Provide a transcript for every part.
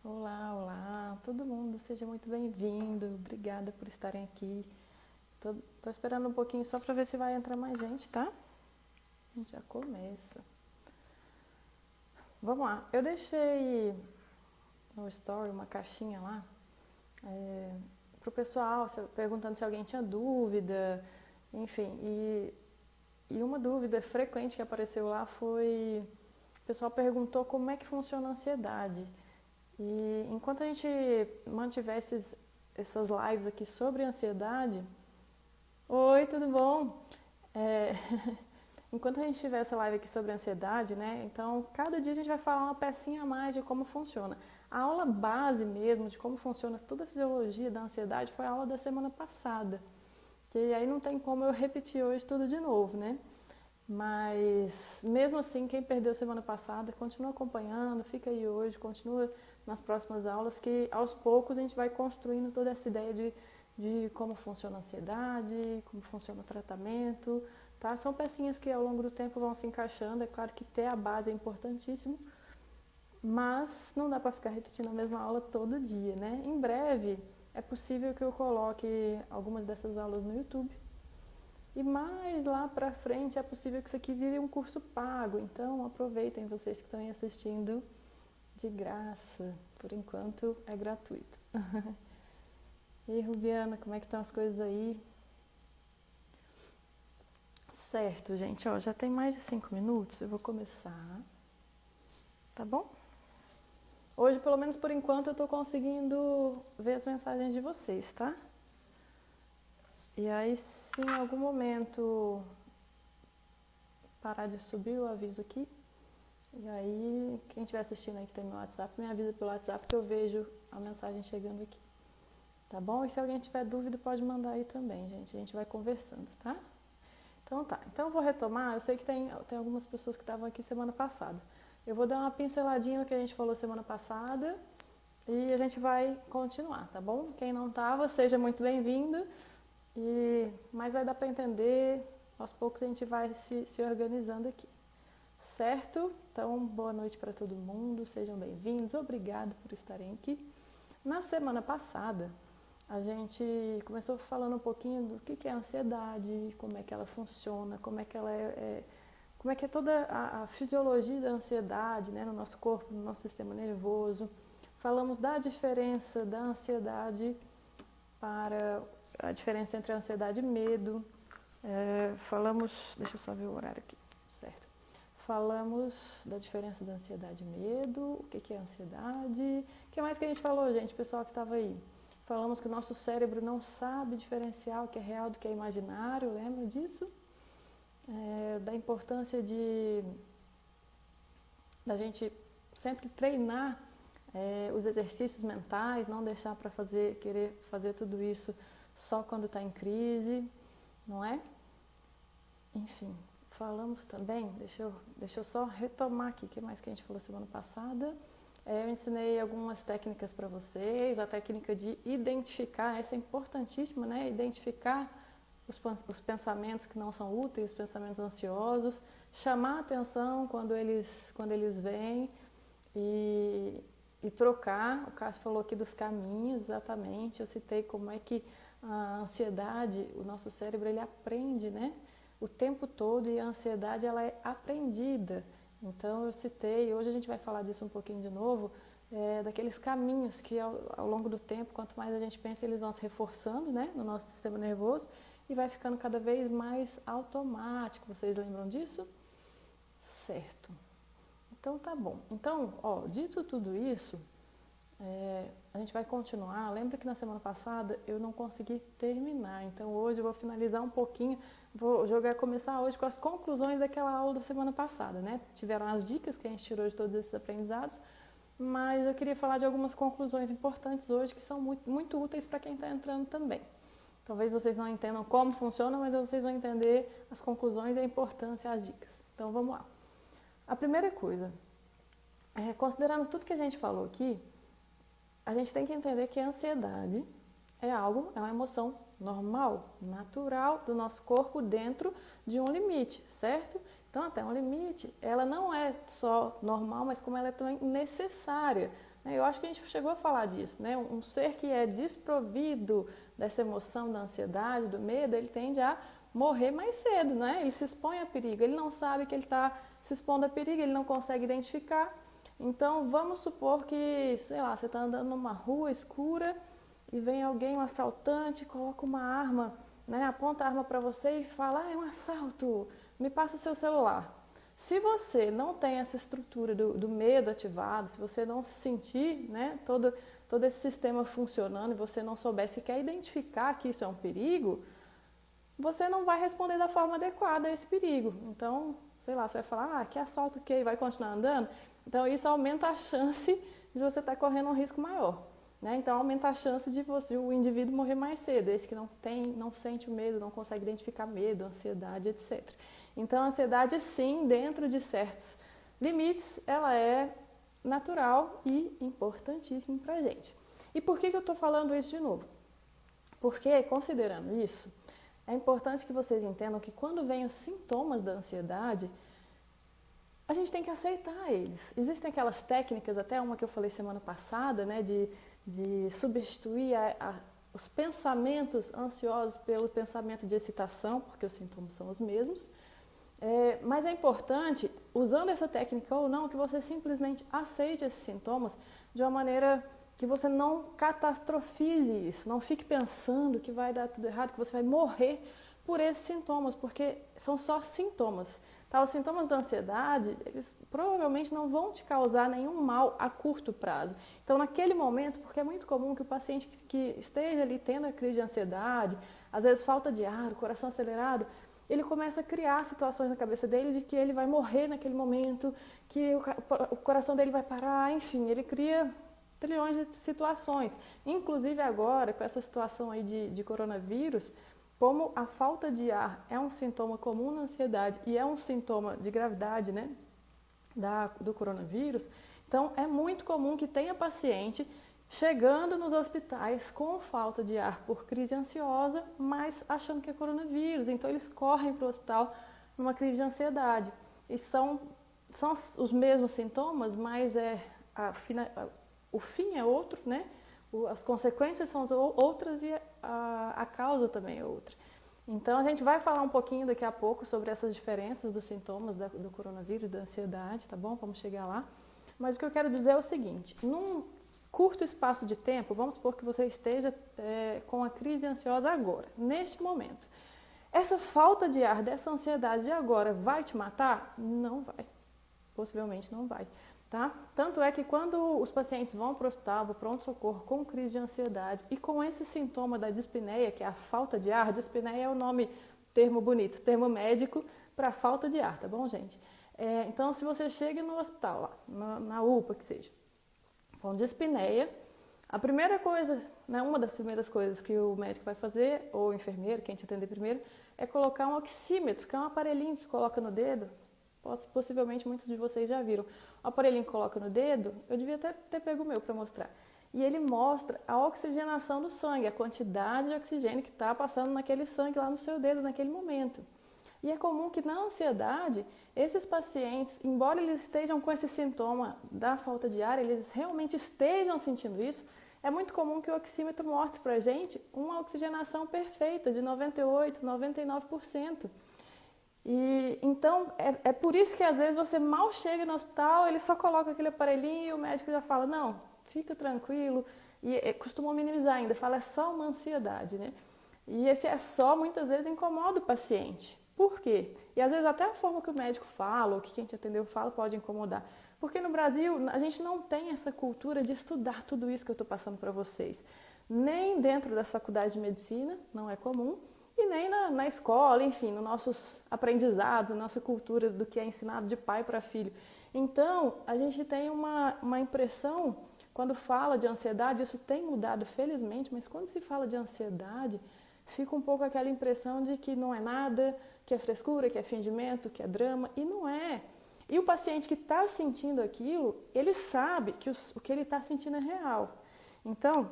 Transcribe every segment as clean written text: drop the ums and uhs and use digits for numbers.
Olá, olá, todo mundo, seja muito bem-vindo. Obrigada por estarem aqui. Tô esperando um pouquinho só para ver se vai entrar mais gente, tá? A gente já começa. Vamos lá, eu deixei no story uma caixinha lá pro pessoal, perguntando se alguém tinha dúvida, enfim. E uma dúvida frequente que apareceu lá foi: o pessoal perguntou como é que funciona a ansiedade. E enquanto a gente mantiver essas lives aqui sobre ansiedade, oi, tudo bom? É, enquanto a gente tiver essa live aqui sobre ansiedade, né? Então, cada dia a gente vai falar uma pecinha a mais de como funciona. A aula base mesmo de como funciona toda a fisiologia da ansiedade foi a aula da semana passada. Que aí não tem como eu repetir hoje tudo de novo, né? Mas mesmo assim, quem perdeu semana passada, continua acompanhando, fica aí hoje, continua nas próximas aulas, que aos poucos a gente vai construindo toda essa ideia de como funciona a ansiedade, como funciona o tratamento, tá? São pecinhas que ao longo do tempo vão se encaixando, é claro que ter a base é importantíssimo, mas não dá para ficar repetindo a mesma aula todo dia, né? Em breve é possível que eu coloque algumas dessas aulas no YouTube. E mais lá pra frente é possível que isso aqui vire um curso pago. Então aproveitem, vocês que estão aí assistindo de graça. Por enquanto é gratuito. E aí, Rubiana, como é que estão as coisas aí? Certo, gente, ó, já tem mais de 5 minutos, eu vou começar, tá bom? Hoje, pelo menos por enquanto, eu tô conseguindo ver as mensagens de vocês, tá? E aí, se em algum momento parar de subir o aviso aqui, e aí, quem estiver assistindo aí que tem meu WhatsApp, me avisa pelo WhatsApp que eu vejo a mensagem chegando aqui. Tá bom? E se alguém tiver dúvida, pode mandar aí também, gente. A gente vai conversando, tá? Então tá. Então eu vou retomar. Eu sei que tem algumas pessoas que estavam aqui semana passada. Eu vou dar uma pinceladinha no que a gente falou semana passada e a gente vai continuar, tá bom? Quem não estava, seja muito bem-vindo. Mas vai dar para entender. Aos poucos a gente vai se organizando aqui. Certo? Então, boa noite para todo mundo, sejam bem-vindos, obrigado por estarem aqui. Na semana passada, a gente começou falando um pouquinho do que é a ansiedade, como é que ela funciona, como é que ela como é que é toda a fisiologia da ansiedade, né, no nosso corpo, no nosso sistema nervoso. Falamos da diferença da ansiedade para a diferença entre a ansiedade e medo. Falamos, deixa eu só ver o horário aqui, certo? Falamos da diferença da ansiedade e medo, o que é ansiedade. O que mais que a gente falou, gente, pessoal que estava aí? Falamos que o nosso cérebro não sabe diferenciar o que é real do que é imaginário, lembra disso? Da importância da gente sempre treinar os exercícios mentais, não deixar para querer fazer tudo isso só quando está em crise, não é? Enfim, falamos também, deixa eu só retomar aqui, o que mais que a gente falou semana passada? Eu ensinei algumas técnicas para vocês, a técnica de identificar, essa é importantíssima, né? Identificar os pensamentos que não são úteis, os pensamentos ansiosos, chamar a atenção quando eles vêm e trocar. O Cássio falou aqui dos caminhos, exatamente, eu citei como é que a ansiedade, o nosso cérebro, ele aprende, né? O tempo todo, e a ansiedade ela é aprendida. Então eu citei, hoje a gente vai falar disso um pouquinho de novo, daqueles caminhos que ao longo do tempo, quanto mais a gente pensa, eles vão se reforçando, né, no nosso sistema nervoso e vai ficando cada vez mais automático. Vocês lembram disso? Certo. Então tá bom. Então, ó, dito tudo isso, a gente vai continuar. Lembra que na semana passada eu não consegui terminar, então hoje eu vou finalizar um pouquinho, começar hoje com as conclusões daquela aula da semana passada, né? Tiveram as dicas que a gente tirou de todos esses aprendizados, mas eu queria falar de algumas conclusões importantes hoje que são muito, muito úteis para quem está entrando também. Talvez vocês não entendam como funciona, mas vocês vão entender as conclusões, a importância, as dicas. Então vamos lá. A primeira coisa, considerando tudo que a gente falou aqui, a gente tem que entender que a ansiedade é uma emoção normal, natural do nosso corpo dentro de um limite, certo? Então, até um limite, ela não é só normal, mas como ela é também necessária Eu acho que a gente chegou a falar disso, né? Um ser que é desprovido dessa emoção da ansiedade, do medo, ele tende a morrer mais cedo, né? Ele se expõe a perigo, ele não sabe que ele está se expondo a perigo, ele não consegue identificar. Então, vamos supor que, sei lá, você está andando numa rua escura e vem alguém, um assaltante, coloca uma arma, né? Aponta a arma para você e fala, é um assalto, me passa seu celular. Se você não tem essa estrutura do medo ativado, se você não sentir, né, todo esse sistema funcionando e você não souber se quer identificar que isso é um perigo, você não vai responder da forma adequada a esse perigo. Então, sei lá, você vai falar, que assalto que vai continuar andando? Então, isso aumenta a chance de você estar correndo um risco maior. Né? Então, aumenta a chance de o indivíduo morrer mais cedo, esse que não sente o medo, não consegue identificar medo, ansiedade, etc. Então, a ansiedade, sim, dentro de certos limites, ela é natural e importantíssima para a gente. E por que eu estou falando isso de novo? Porque, considerando isso, é importante que vocês entendam que quando vêm os sintomas da ansiedade, a gente tem que aceitar eles. Existem aquelas técnicas, até uma que eu falei semana passada, né, de substituir os pensamentos ansiosos pelo pensamento de excitação, porque os sintomas são os mesmos. Mas é importante, usando essa técnica ou não, que você simplesmente aceite esses sintomas de uma maneira que você não catastrofize isso, não fique pensando que vai dar tudo errado, que você vai morrer por esses sintomas, porque são só sintomas. Tá? Os sintomas da ansiedade, eles provavelmente não vão te causar nenhum mal a curto prazo. Então, naquele momento, porque é muito comum que o paciente que esteja ali tendo a crise de ansiedade, às vezes falta de ar, o coração acelerado, ele começa a criar situações na cabeça dele de que ele vai morrer naquele momento, que o coração dele vai parar, enfim, ele cria trilhões de situações. Inclusive agora, com essa situação aí de coronavírus, como a falta de ar é um sintoma comum na ansiedade e é um sintoma de gravidade, né, do coronavírus, então é muito comum que tenha paciente chegando nos hospitais com falta de ar por crise ansiosa, mas achando que é coronavírus. Então eles correm para o hospital numa crise de ansiedade. E são os mesmos sintomas, mas o fim é outro, né? As consequências são outras e a causa também é outra. Então, a gente vai falar um pouquinho daqui a pouco sobre essas diferenças dos sintomas do coronavírus, da ansiedade, tá bom? Vamos chegar lá. Mas o que eu quero dizer é o seguinte, num curto espaço de tempo, vamos supor que você esteja com a crise ansiosa agora, neste momento. Essa falta de ar, dessa ansiedade de agora vai te matar? Não vai. Possivelmente não vai. Tá? Tanto é que quando os pacientes vão para o hospital, para o pronto-socorro com crise de ansiedade e com esse sintoma da dispneia, que é a falta de ar, dispneia é o nome, termo bonito, termo médico para falta de ar, tá bom, gente? Então, se você chega no hospital, lá, na UPA que seja, com dispneia, a primeira coisa, né, uma das primeiras coisas que o médico vai fazer, ou o enfermeiro, quem te atender primeiro, é colocar um oxímetro, que é um aparelhinho que coloca no dedo. Possivelmente muitos de vocês já viram. O aparelhinho que coloca no dedo, eu devia até ter pego o meu para mostrar. E ele mostra a oxigenação do sangue, a quantidade de oxigênio que está passando naquele sangue lá no seu dedo naquele momento. E é comum que na ansiedade, esses pacientes, embora eles estejam com esse sintoma da falta de ar, eles realmente estejam sentindo isso, é muito comum que o oxímetro mostre para a gente uma oxigenação perfeita de 98%, 99%. E então é por isso que às vezes você mal chega no hospital, ele só coloca aquele aparelhinho e o médico já fala, não, fica tranquilo, e costumam minimizar ainda, fala é só uma ansiedade, né? E esse é só muitas vezes incomoda o paciente. Por quê? E às vezes até a forma que o médico fala, ou que quem te atendeu fala, pode incomodar. Porque no Brasil a gente não tem essa cultura de estudar tudo isso que eu estou passando para vocês. Nem dentro das faculdades de medicina, não é comum, e nem na escola, enfim, nos nossos aprendizados, na nossa cultura do que é ensinado de pai para filho. Então, a gente tem uma impressão, quando fala de ansiedade, isso tem mudado felizmente, mas quando se fala de ansiedade, fica um pouco aquela impressão de que não é nada, que é frescura, que é fingimento, que é drama, e não é. E o paciente que está sentindo aquilo, ele sabe que o que ele está sentindo é real. Então,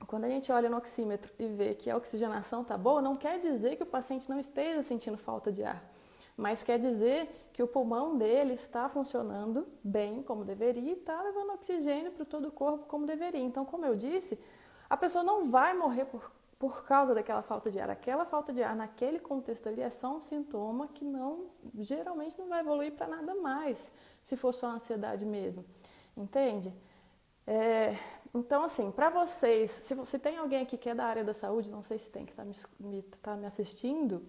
quando a gente olha no oxímetro e vê que a oxigenação está boa, não quer dizer que o paciente não esteja sentindo falta de ar. mas quer dizer que o pulmão dele está funcionando bem como deveria e está levando oxigênio para todo o corpo como deveria. Então, como eu disse, a pessoa não vai morrer por causa daquela falta de ar. Aquela falta de ar naquele contexto ali é só um sintoma que geralmente não vai evoluir para nada mais, se for só ansiedade mesmo. Entende? Então, assim, para vocês, se tem alguém aqui que é da área da saúde, não sei se tem, que está me assistindo,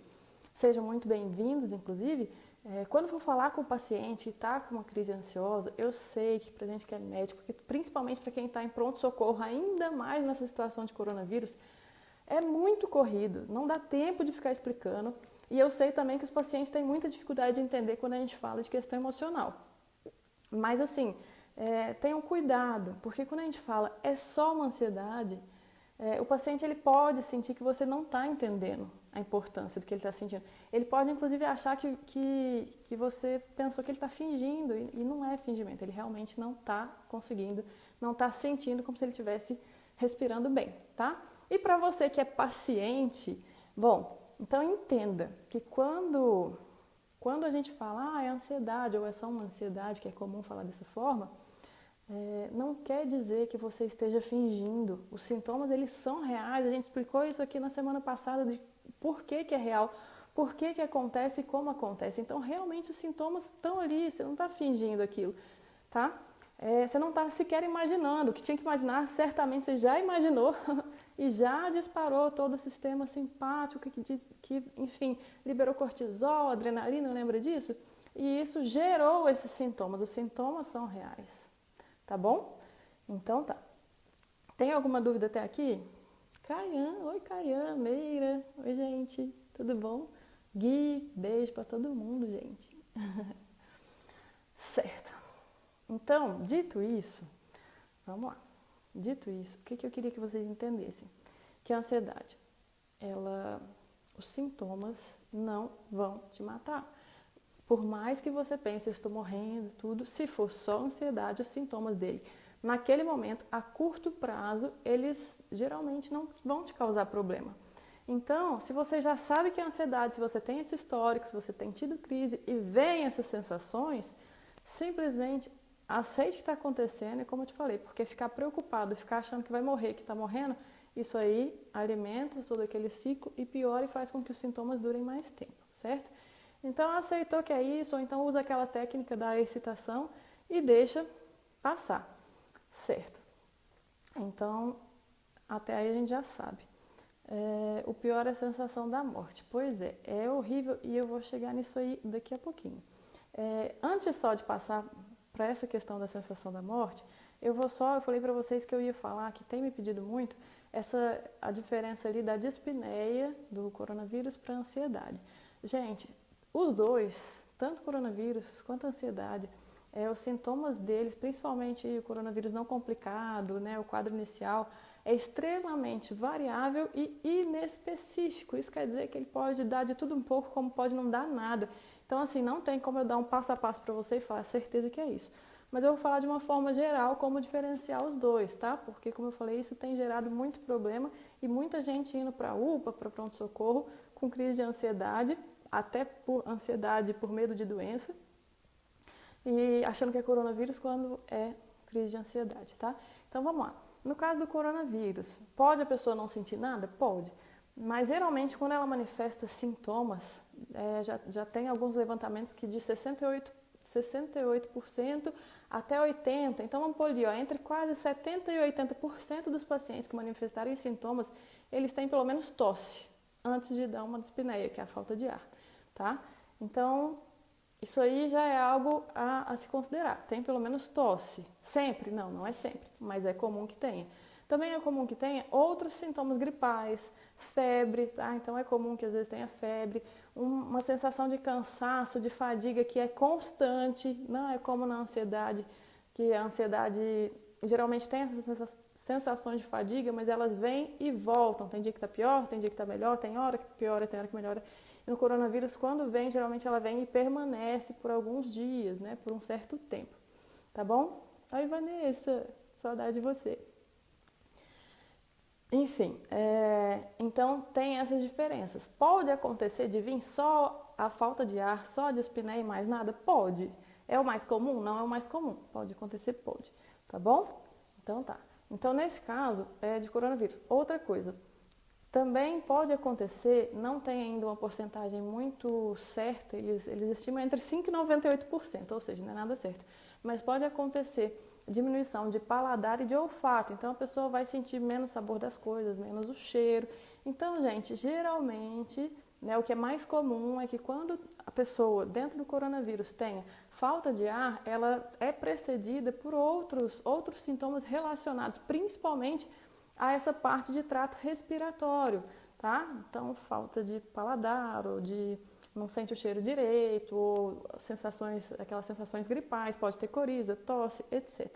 sejam muito bem-vindos, inclusive. Quando for falar com o paciente que está com uma crise ansiosa, eu sei que para a gente que é médico, principalmente para quem está em pronto-socorro, ainda mais nessa situação de coronavírus, é muito corrido, não dá tempo de ficar explicando. E eu sei também que os pacientes têm muita dificuldade de entender quando a gente fala de questão emocional. Mas assim, tenham cuidado, porque quando a gente fala é só uma ansiedade, o paciente ele pode sentir que você não está entendendo a importância do que ele está sentindo. Ele pode inclusive achar que você pensou que ele está fingindo, e não é fingimento, ele realmente não está conseguindo, não está sentindo como se ele estivesse respirando bem, tá? E para você que é paciente, bom, então entenda que quando a gente fala, é ansiedade ou é só uma ansiedade, que é comum falar dessa forma, não quer dizer que você esteja fingindo. Os sintomas, eles são reais. A gente explicou isso aqui na semana passada, de por que é real, por que acontece e como acontece. Então, realmente, os sintomas estão ali, você não está fingindo aquilo, tá? Você não está sequer imaginando. O que tinha que imaginar, certamente você já imaginou e já disparou todo o sistema simpático que, enfim, liberou cortisol, adrenalina, lembra disso? E isso gerou esses sintomas. Os sintomas são reais, tá bom? Então tá. Tem alguma dúvida até aqui? Caian, oi Caian, Meira, oi gente, tudo bom? Gui, beijo para todo mundo, gente. Certo. Então, dito isso, vamos lá. Dito isso, o que eu queria que vocês entendessem? Que a ansiedade, os sintomas não vão te matar. Por mais que você pense, eu estou morrendo, tudo, se for só ansiedade, os sintomas dele, naquele momento, a curto prazo, eles geralmente não vão te causar problema. Então, se você já sabe que é ansiedade, se você tem esse histórico, se você tem tido crise e vem essas sensações, simplesmente aceite o que está acontecendo, e como eu te falei, porque ficar preocupado, ficar achando que vai morrer, que está morrendo, isso aí alimenta todo aquele ciclo e piora e faz com que os sintomas durem mais tempo, certo? Então aceitou que é isso, ou então usa aquela técnica da excitação e deixa passar, certo? Então, até aí a gente já sabe. O pior é a sensação da morte. Pois é horrível e eu vou chegar nisso aí daqui a pouquinho. Antes só de passar para essa questão da sensação da morte, eu falei para vocês que eu ia falar, que tem me pedido muito, a diferença ali da dispneia do coronavírus para a ansiedade. Gente, os dois, tanto o coronavírus quanto a ansiedade, os sintomas deles, principalmente o coronavírus não complicado, né, o quadro inicial, é extremamente variável e inespecífico. Isso quer dizer que ele pode dar de tudo um pouco, como pode não dar nada. Então, assim, não tem como eu dar um passo a passo para você e falar certeza que é isso. Mas eu vou falar de uma forma geral como diferenciar os dois, tá? Porque, como eu falei, isso tem gerado muito problema e muita gente indo para a UPA, para pronto-socorro, com crise de ansiedade, até por ansiedade por medo de doença, e achando que é coronavírus quando é crise de ansiedade, tá? Então, vamos lá. No caso do coronavírus, pode a pessoa não sentir nada? Pode. Mas, geralmente, quando ela manifesta sintomas, já tem alguns levantamentos que de 68% até 80%. Então, vamos pôr ali, entre quase 70% e 80% dos pacientes que manifestarem sintomas, eles têm pelo menos tosse, antes de dar uma dispneia, que é a falta de ar, tá? Então, isso aí já é algo a se considerar. Tem pelo menos tosse. Sempre? Não, não é sempre, mas é comum que tenha. Também é comum que tenha outros sintomas gripais, febre, tá? Então é comum que às vezes tenha febre, uma sensação de cansaço, de fadiga que é constante, não é como na ansiedade, que a ansiedade geralmente tem essas sensações de fadiga, mas elas vêm e voltam. Tem dia que está pior, tem dia que está melhor, tem hora que piora, tem hora que melhora. E no coronavírus, quando vem, geralmente ela vem e permanece por alguns dias, né? Por um certo tempo. Tá bom? Oi, Vanessa, saudade de você. Enfim, então tem essas diferenças. Pode acontecer de vir só a falta de ar só a dispneia e mais nada? Pode. É o mais comum? Não é o mais comum. Pode acontecer? Pode. Tá bom? Então tá. Então nesse caso é de coronavírus. Outra coisa, também pode acontecer, não tem ainda uma porcentagem muito certa, eles estimam entre 5% e 98%, ou seja, não é nada certo. Mas pode acontecer diminuição de paladar e de olfato, então a pessoa vai sentir menos sabor das coisas, menos o cheiro. Então, gente, geralmente, né, o que é mais comum é que quando a pessoa, dentro do coronavírus, tenha falta de ar, ela é precedida por outros sintomas relacionados, principalmente a essa parte de trato respiratório, tá? Então, falta de paladar, ou de não sente o cheiro direito, ou aquelas sensações gripais, pode ter coriza, tosse, etc.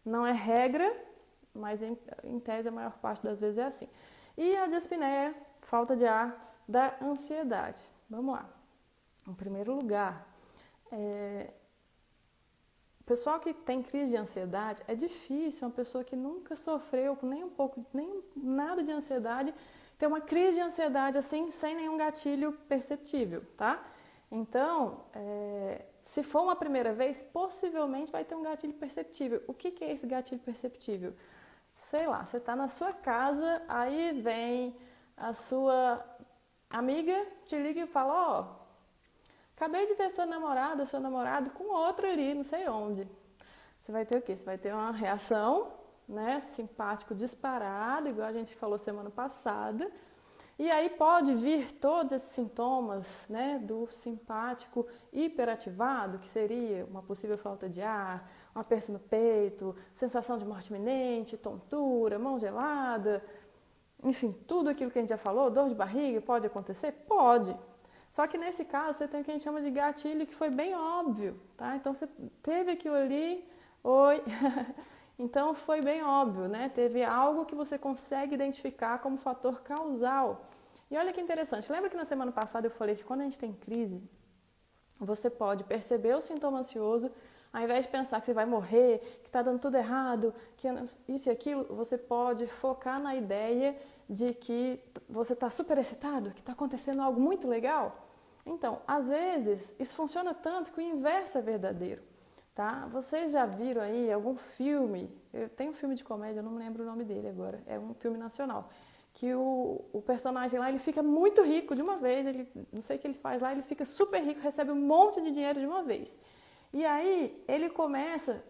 Não é regra, mas em tese a maior parte das vezes é assim. E a dispneia, falta de ar, da ansiedade. Vamos lá. Em primeiro lugar, o pessoal que tem crise de ansiedade, é difícil uma pessoa que nunca sofreu com nem nada de ansiedade, ter uma crise de ansiedade assim, sem nenhum gatilho perceptível, tá? Então, se for uma primeira vez, possivelmente vai ter um gatilho perceptível. O que é esse gatilho perceptível? Sei lá, você está na sua casa, aí vem a sua amiga, te liga e fala, ó, acabei de ver sua namorada, seu namorado com outro ali, não sei onde. Você vai ter o quê? Você vai ter uma reação, né, simpático disparado, igual a gente falou semana passada. E aí pode vir todos esses sintomas, né, do simpático hiperativado, que seria uma possível falta de ar, um aperto no peito, sensação de morte iminente, tontura, mão gelada, enfim, tudo aquilo que a gente já falou, dor de barriga, pode acontecer? Pode. Só que nesse caso você tem o que a gente chama de gatilho, que foi bem óbvio, tá? Então você teve aquilo ali, oi, então foi bem óbvio, né? Teve algo que você consegue identificar como fator causal. E olha que interessante, lembra que na semana passada eu falei que quando a gente tem crise, você pode perceber o sintoma ansioso, ao invés de pensar que você vai morrer, que está dando tudo errado, que isso e aquilo, você pode focar na ideia de que você está super excitado, que está acontecendo algo muito legal. Então, às vezes, isso funciona tanto que o inverso é verdadeiro, tá? Vocês já viram aí algum filme, tem um filme de comédia, eu não me lembro o nome dele agora, é um filme nacional, que o personagem lá, ele fica muito rico de uma vez, ele, não sei o que ele faz lá, ele fica super rico, recebe um monte de dinheiro de uma vez. E aí, ele começa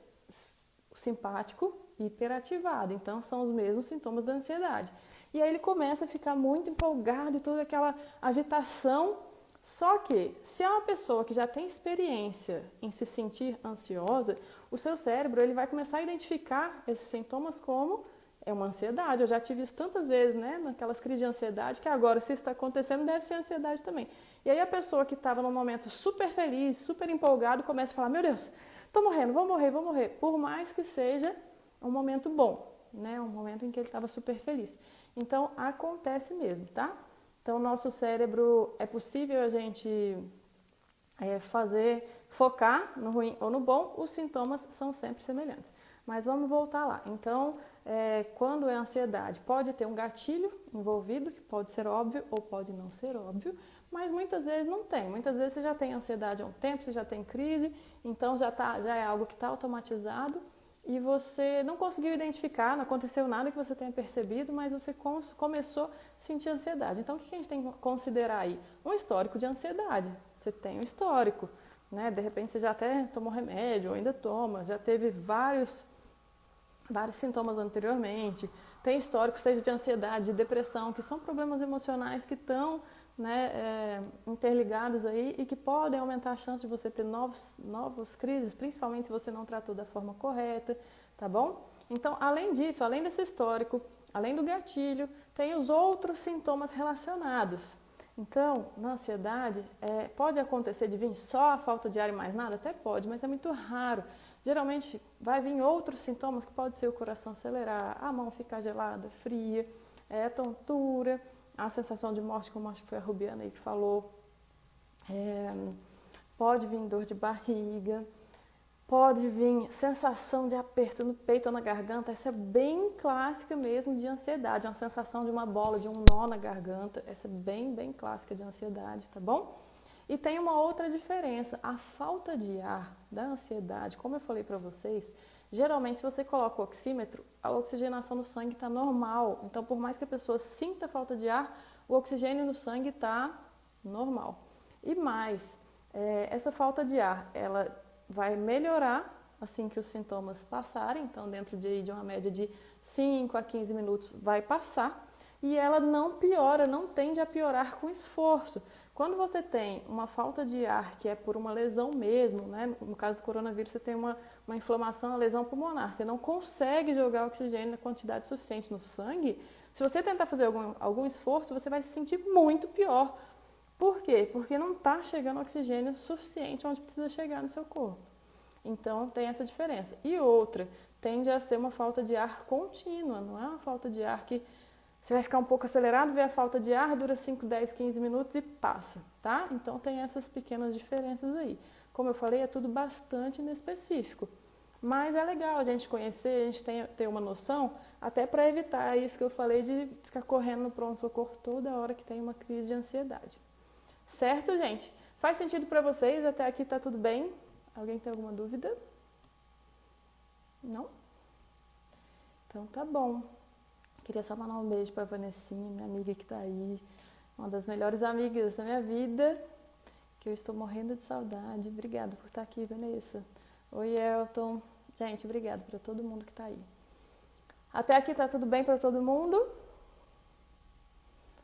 simpático e hiperativado, então são os mesmos sintomas da ansiedade. E aí ele começa a ficar muito empolgado e toda aquela agitação. Só que, se é uma pessoa que já tem experiência em se sentir ansiosa, o seu cérebro ele vai começar a identificar esses sintomas como uma ansiedade. Eu já tive isso tantas vezes, né, naquelas crises de ansiedade, que agora, se isso está acontecendo, deve ser ansiedade também. E aí a pessoa que estava num momento super feliz, super empolgado, começa a falar, meu Deus, estou morrendo, vou morrer. Por mais que seja um momento bom, né, um momento em que ele estava super feliz. Então, acontece mesmo, tá? Então, o nosso cérebro, é possível a gente focar no ruim ou no bom, os sintomas são sempre semelhantes. Mas vamos voltar lá. Então, quando é ansiedade, pode ter um gatilho envolvido, que pode ser óbvio ou pode não ser óbvio, mas muitas vezes não tem. Muitas vezes você já tem ansiedade há um tempo, você já tem crise, então já é algo que está automatizado e você não conseguiu identificar, não aconteceu nada que você tenha percebido, mas você começou a sentir ansiedade. Então, o que a gente tem que considerar aí? Um histórico de ansiedade. Você tem um histórico, né? De repente você já até tomou remédio, ou ainda toma, já teve vários sintomas anteriormente. Tem histórico, seja de ansiedade, de depressão, que são problemas emocionais que estão, né, interligados aí e que podem aumentar a chance de você ter novas crises, principalmente se você não tratou da forma correta, tá bom? Então, além disso, além desse histórico, além do gatilho, tem os outros sintomas relacionados. Então, na ansiedade, pode acontecer de vir só a falta de ar e mais nada? Até pode, mas é muito raro. Geralmente, vai vir outros sintomas que pode ser o coração acelerar, a mão ficar gelada, fria, tontura, a sensação de morte, como acho que foi a Rubiana aí que falou, pode vir dor de barriga, pode vir sensação de aperto no peito ou na garganta, essa é bem clássica mesmo de ansiedade, uma sensação de uma bola, de um nó na garganta, essa é bem clássica de ansiedade, tá bom? E tem uma outra diferença, a falta de ar da ansiedade, como eu falei para vocês, geralmente se você coloca o oxímetro, a oxigenação no sangue está normal. Então, por mais que a pessoa sinta falta de ar, o oxigênio no sangue está normal. E mais, essa falta de ar, ela vai melhorar assim que os sintomas passarem, então dentro de uma média de 5 a 15 minutos vai passar, e ela não piora, não tende a piorar com esforço. Quando você tem uma falta de ar que é por uma lesão mesmo, né? No caso do coronavírus você tem uma inflamação, uma lesão pulmonar, você não consegue jogar oxigênio na quantidade suficiente no sangue, se você tentar fazer algum esforço, você vai se sentir muito pior. Por quê? Porque não está chegando oxigênio suficiente onde precisa chegar no seu corpo. Então, tem essa diferença. E outra, tende a ser uma falta de ar contínua, não é uma falta de ar que você vai ficar um pouco acelerado, vê a falta de ar, dura 5, 10, 15 minutos e passa, tá? Então, tem essas pequenas diferenças aí. Como eu falei, é tudo bastante inespecífico. Mas é legal a gente conhecer, a gente ter uma noção, até para evitar isso que eu falei de ficar correndo no pronto-socorro toda hora que tem uma crise de ansiedade. Certo, gente? Faz sentido para vocês? Até aqui tá tudo bem? Alguém tem alguma dúvida? Não? Então tá bom. Queria só mandar um beijo pra Vanessinha, minha amiga que tá aí. Uma das melhores amigas da minha vida, que eu estou morrendo de saudade. Obrigada por estar aqui, Vanessa. Oi, Elton. Gente, obrigada para todo mundo que tá aí. Até aqui tá tudo bem para todo mundo?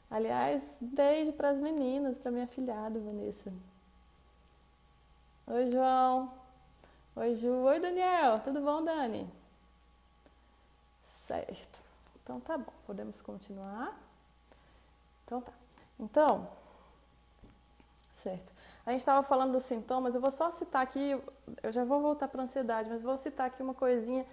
Aliás, beijo para as meninas, para minha filhada, Vanessa. Oi, João. Oi, Ju. Oi, Daniel. Tudo bom, Dani? Certo. Então, tá bom. Podemos continuar? Então, tá. Então, certo. A gente estava falando dos sintomas. Eu vou só citar aqui, eu já vou voltar para a ansiedade, mas vou citar aqui uma coisinha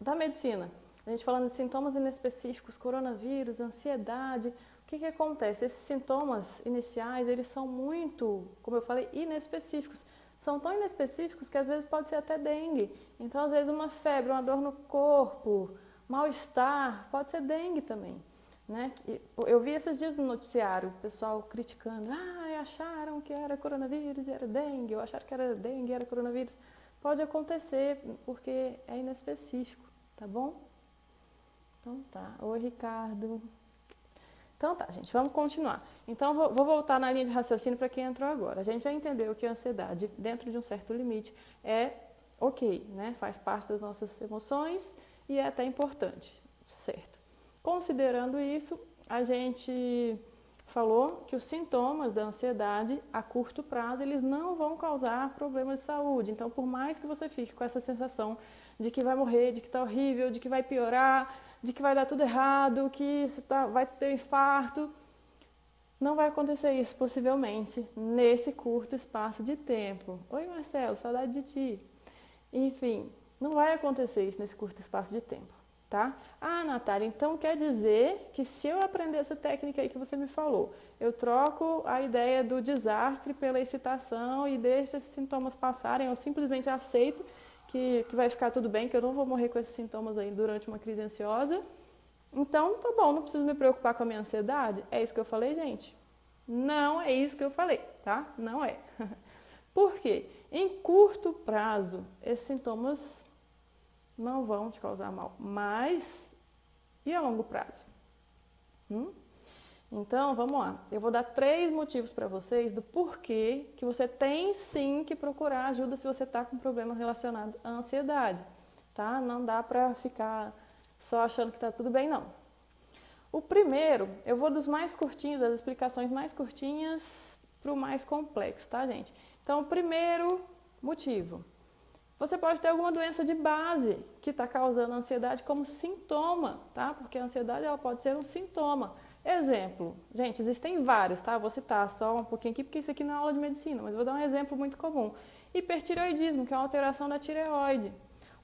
da medicina. A gente falando de sintomas inespecíficos, coronavírus, ansiedade. O que acontece? Esses sintomas iniciais, eles são muito, como eu falei, inespecíficos. São tão inespecíficos que às vezes pode ser até dengue. Então, às vezes, uma febre, uma dor no corpo, mal-estar, pode ser dengue também. Né? Eu vi esses dias no noticiário, o pessoal criticando, acharam que era coronavírus e era dengue, ou acharam que era dengue e era coronavírus. Pode acontecer, porque é inespecífico, tá bom? Então tá. Oi, Ricardo. Então tá, gente, vamos continuar. Então, vou voltar na linha de raciocínio para quem entrou agora. A gente já entendeu que a ansiedade, dentro de um certo limite, é ok, né? Faz parte das nossas emoções e é até importante, certo? Considerando isso, a gente falou que os sintomas da ansiedade, a curto prazo, eles não vão causar problemas de saúde. Então, por mais que você fique com essa sensação de que vai morrer, de que está horrível, de que vai piorar, de que vai dar tudo errado, que vai ter um infarto, não vai acontecer isso, possivelmente, nesse curto espaço de tempo. Oi, Marcelo, saudade de ti. Enfim, não vai acontecer isso nesse curto espaço de tempo, tá? Natália, então quer dizer que se eu aprender essa técnica aí que você me falou, eu troco a ideia do desastre pela excitação e deixo esses sintomas passarem, eu simplesmente aceito que vai ficar tudo bem, que eu não vou morrer com esses sintomas aí durante uma crise ansiosa. Então, tá bom, não preciso me preocupar com a minha ansiedade? É isso que eu falei, gente? Não é isso que eu falei, tá? Não é. Por quê? Em curto prazo, esses sintomas não vão te causar mal, mas e a longo prazo? Então, vamos lá. Eu vou dar 3 motivos para vocês do porquê que você tem sim que procurar ajuda se você está com problema relacionado à ansiedade, tá? Não dá para ficar só achando que está tudo bem, não. O primeiro, eu vou dos mais curtinhos, das explicações mais curtinhas para o mais complexo, tá, gente? Então, o primeiro motivo. Você pode ter alguma doença de base que está causando ansiedade como sintoma, tá? Porque a ansiedade ela pode ser um sintoma. Exemplo, gente, existem vários, tá? Vou citar só um pouquinho aqui, porque isso aqui não é aula de medicina, mas vou dar um exemplo muito comum. Hipertireoidismo, que é uma alteração da tireoide.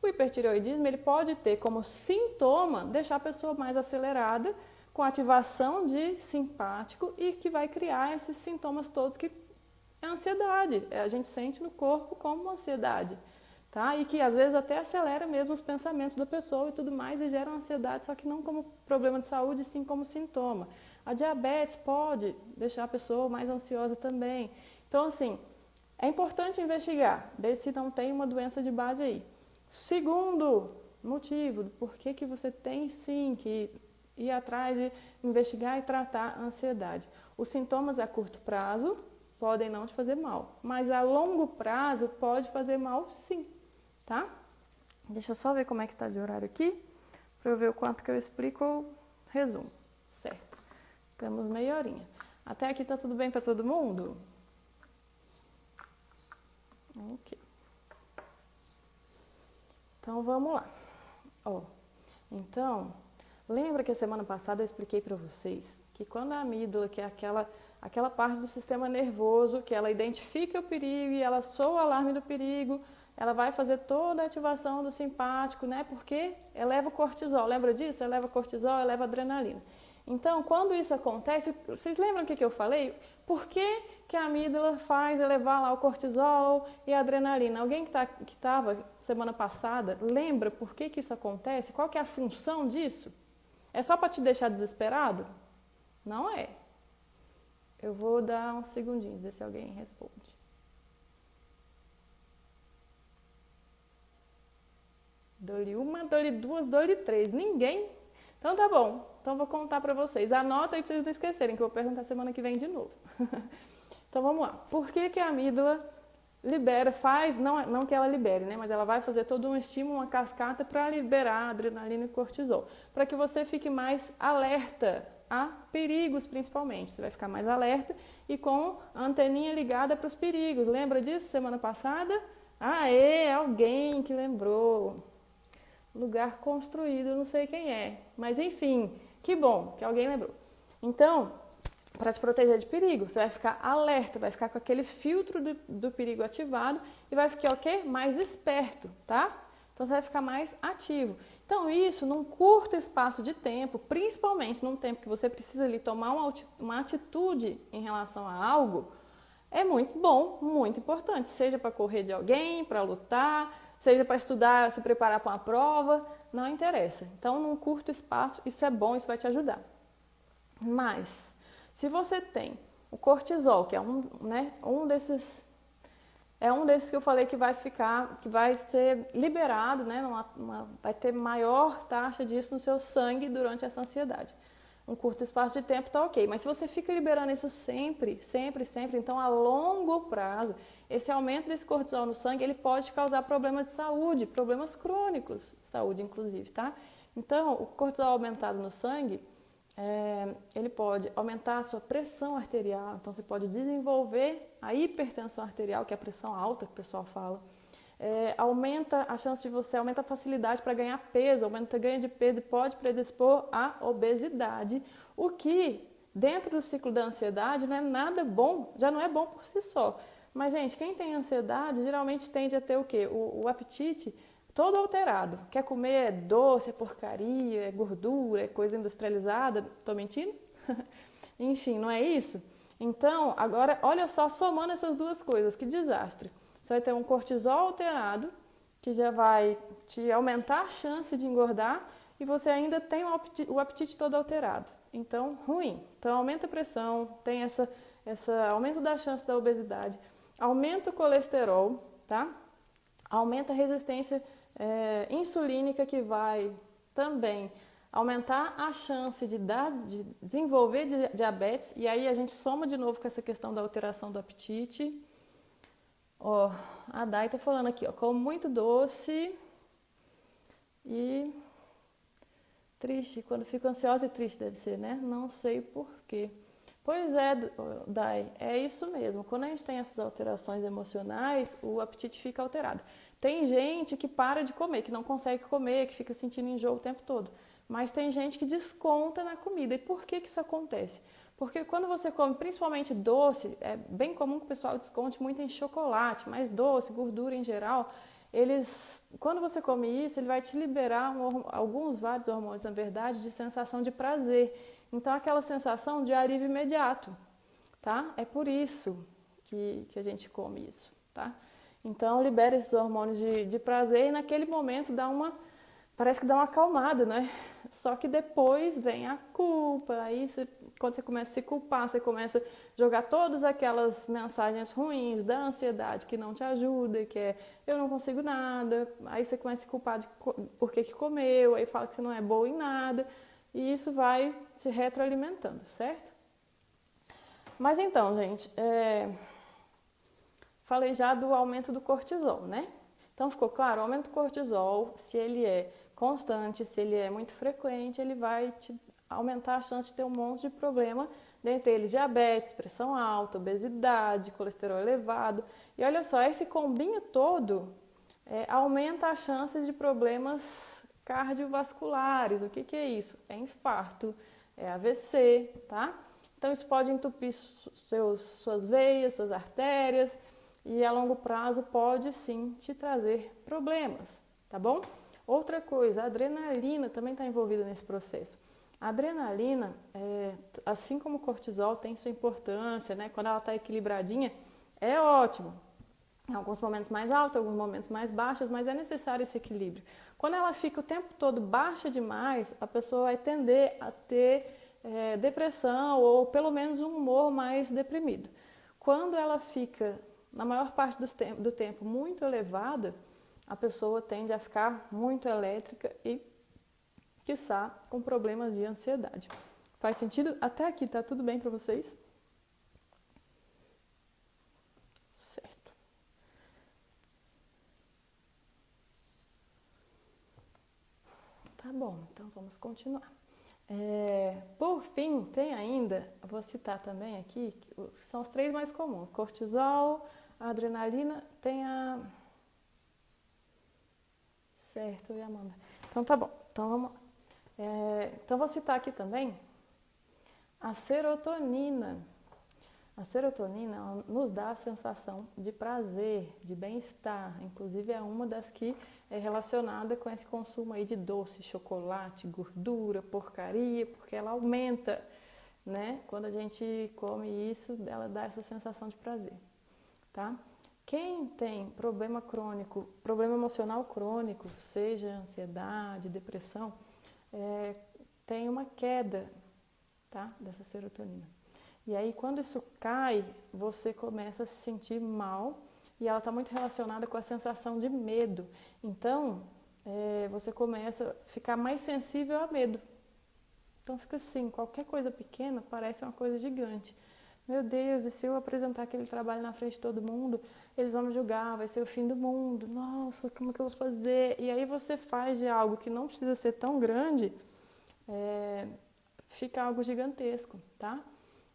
O hipertireoidismo, ele pode ter como sintoma deixar a pessoa mais acelerada, com ativação de simpático e que vai criar esses sintomas todos que é ansiedade. A gente sente no corpo como ansiedade. Tá? E que às vezes até acelera mesmo os pensamentos da pessoa e tudo mais e gera ansiedade, só que não como problema de saúde, sim como sintoma. A diabetes pode deixar a pessoa mais ansiosa também. Então, assim, é importante investigar, ver se não tem uma doença de base aí. Segundo motivo, por que você tem sim que ir atrás de investigar e tratar a ansiedade. Os sintomas a curto prazo podem não te fazer mal, mas a longo prazo pode fazer mal sim, tá? Deixa eu só ver como é que tá de horário aqui, para eu ver o quanto que eu explico ou resumo. Certo, temos meia horinha. Até aqui tá tudo bem para todo mundo? Ok. Então vamos lá. Ó, então, lembra que a semana passada eu expliquei para vocês que quando a amígdala, que é aquela parte do sistema nervoso, que ela identifica o perigo e ela soa o alarme do perigo, ela vai fazer toda a ativação do simpático, né? Porque eleva o cortisol. Lembra disso? Eleva cortisol, eleva adrenalina. Então, quando isso acontece, vocês lembram o que eu falei? Por que a amígdala faz elevar lá o cortisol e a adrenalina? Alguém que estava semana passada, lembra por que isso acontece? Qual que é a função disso? É só para te deixar desesperado? Não é. Eu vou dar uns segundinhos, ver se alguém responde. Dou-lhe uma, dou-lhe duas, dou-lhe três. Ninguém? Então tá bom. Então vou contar para vocês. Anota aí para vocês não esquecerem, que eu vou perguntar semana que vem de novo. Então vamos lá. Por que a amígdala não que ela libere, né? Mas ela vai fazer todo um estímulo, uma cascata para liberar adrenalina e cortisol. Para que você fique mais alerta a perigos, principalmente. Você vai ficar mais alerta e com a anteninha ligada para os perigos. Lembra disso semana passada? Alguém que lembrou. Lugar construído, não sei quem é. Mas enfim, que bom que alguém lembrou. Então, para te proteger de perigo, você vai ficar alerta, vai ficar com aquele filtro do perigo ativado e vai ficar o quê? Mais esperto, tá? Então, você vai ficar mais ativo. Então, isso num curto espaço de tempo, principalmente num tempo que você precisa ali tomar uma atitude em relação a algo, é muito bom, muito importante. Seja para correr de alguém, para lutar, seja para estudar, se preparar para uma prova, não interessa. Então, num curto espaço, isso é bom, isso vai te ajudar. Mas, se você tem o cortisol, que é um desses que eu falei que vai ser liberado, né? Vai ter maior taxa disso no seu sangue durante essa ansiedade. Um curto espaço de tempo tá ok, mas se você fica liberando isso sempre, então a longo prazo, esse aumento desse cortisol no sangue, ele pode causar problemas de saúde, problemas crônicos, saúde inclusive, tá? Então, o cortisol aumentado no sangue, ele pode aumentar a sua pressão arterial, então você pode desenvolver a hipertensão arterial, que é a pressão alta que o pessoal fala. Aumenta a chance de você, aumenta a facilidade para ganhar peso, aumenta o ganho de peso e pode predispor à obesidade, o que dentro do ciclo da ansiedade não é nada bom, já não é bom por si só. Mas, gente, quem tem ansiedade geralmente tende a ter o quê? O apetite todo alterado. Quer comer doce, é porcaria, é gordura, é coisa industrializada. Tô mentindo? Enfim, não é isso? Então, agora, olha só, somando essas duas coisas, que desastre. Você vai ter um cortisol alterado, que já vai te aumentar a chance de engordar, e você ainda tem o apetite todo alterado. Então, ruim. Então, aumenta a pressão, tem esse aumento da chance da obesidade, aumenta o colesterol, tá? Aumenta a resistência insulínica, que vai também aumentar a chance de desenvolver diabetes, e aí a gente soma de novo com essa questão da alteração do apetite. Ó, a Dai tá falando aqui, ó, como muito doce e triste, quando fico ansiosa e triste deve ser, né? Não sei por quê. Pois é, Dai, é isso mesmo. Quando a gente tem essas alterações emocionais, o apetite fica alterado. Tem gente que para de comer, que não consegue comer, que fica sentindo enjoo o tempo todo. Mas tem gente que desconta na comida. E por que isso acontece? Porque quando você come principalmente doce, é bem comum que o pessoal desconte muito em chocolate, mas doce, gordura em geral, quando você come isso, ele vai te liberar vários hormônios, na verdade, de sensação de prazer. Então, aquela sensação de alívio imediato, tá? É por isso que a gente come isso, tá? Então, libera esses hormônios de prazer e naquele momento dá uma parece que dá uma acalmada, né? Só que depois vem a culpa, aí quando você começa a se culpar, você começa a jogar todas aquelas mensagens ruins da ansiedade que não te ajuda, que é eu não consigo nada, aí você começa a se culpar de por que comeu, aí fala que você não é boa em nada, e isso vai se retroalimentando, certo? Mas então, gente, falei já do aumento do cortisol, né? Então ficou claro, o aumento do cortisol, se ele é constante, se ele é muito frequente, ele vai te aumentar a chance de ter um monte de problema, dentre eles diabetes, pressão alta, obesidade, colesterol elevado. E olha só, esse combinho todo aumenta as chances de problemas cardiovasculares. O que é isso? É infarto, é AVC, tá? Então isso pode entupir suas veias, suas artérias e a longo prazo pode sim te trazer problemas, tá bom? Outra coisa, a adrenalina também está envolvida nesse processo. A adrenalina, assim como o cortisol, tem sua importância, né? Quando ela está equilibradinha, é ótimo. Em alguns momentos mais altos, alguns momentos mais baixos, mas é necessário esse equilíbrio. Quando ela fica o tempo todo baixa demais, a pessoa vai tender a ter depressão ou pelo menos um humor mais deprimido. Quando ela fica, na maior parte do tempo, muito elevada, a pessoa tende a ficar muito elétrica e, quiçá, com problemas de ansiedade. Faz sentido? Até aqui tá tudo bem para vocês? Certo. Tá bom, então vamos continuar. Por fim, tem ainda, vou citar também aqui, que são os 3 mais comuns: cortisol, a adrenalina, tem a... Certo, e Amanda. Então tá bom, então vamos lá. Então vou citar aqui também a serotonina. A serotonina nos dá a sensação de prazer, de bem-estar. Inclusive é uma das que é relacionada com esse consumo aí de doce, chocolate, gordura, porcaria, porque ela aumenta, né? Quando a gente come isso, ela dá essa sensação de prazer, tá? Quem tem problema crônico, problema emocional crônico, seja ansiedade, depressão, tem uma queda, tá? Dessa serotonina. E aí, quando isso cai, você começa a se sentir mal e ela está muito relacionada com a sensação de medo. Então, você começa a ficar mais sensível a medo. Então, fica assim, qualquer coisa pequena parece uma coisa gigante. Meu Deus, e se eu apresentar aquele trabalho na frente de todo mundo, eles vão me julgar, vai ser o fim do mundo. Nossa, como que eu vou fazer? E aí você faz de algo que não precisa ser tão grande, fica algo gigantesco, tá?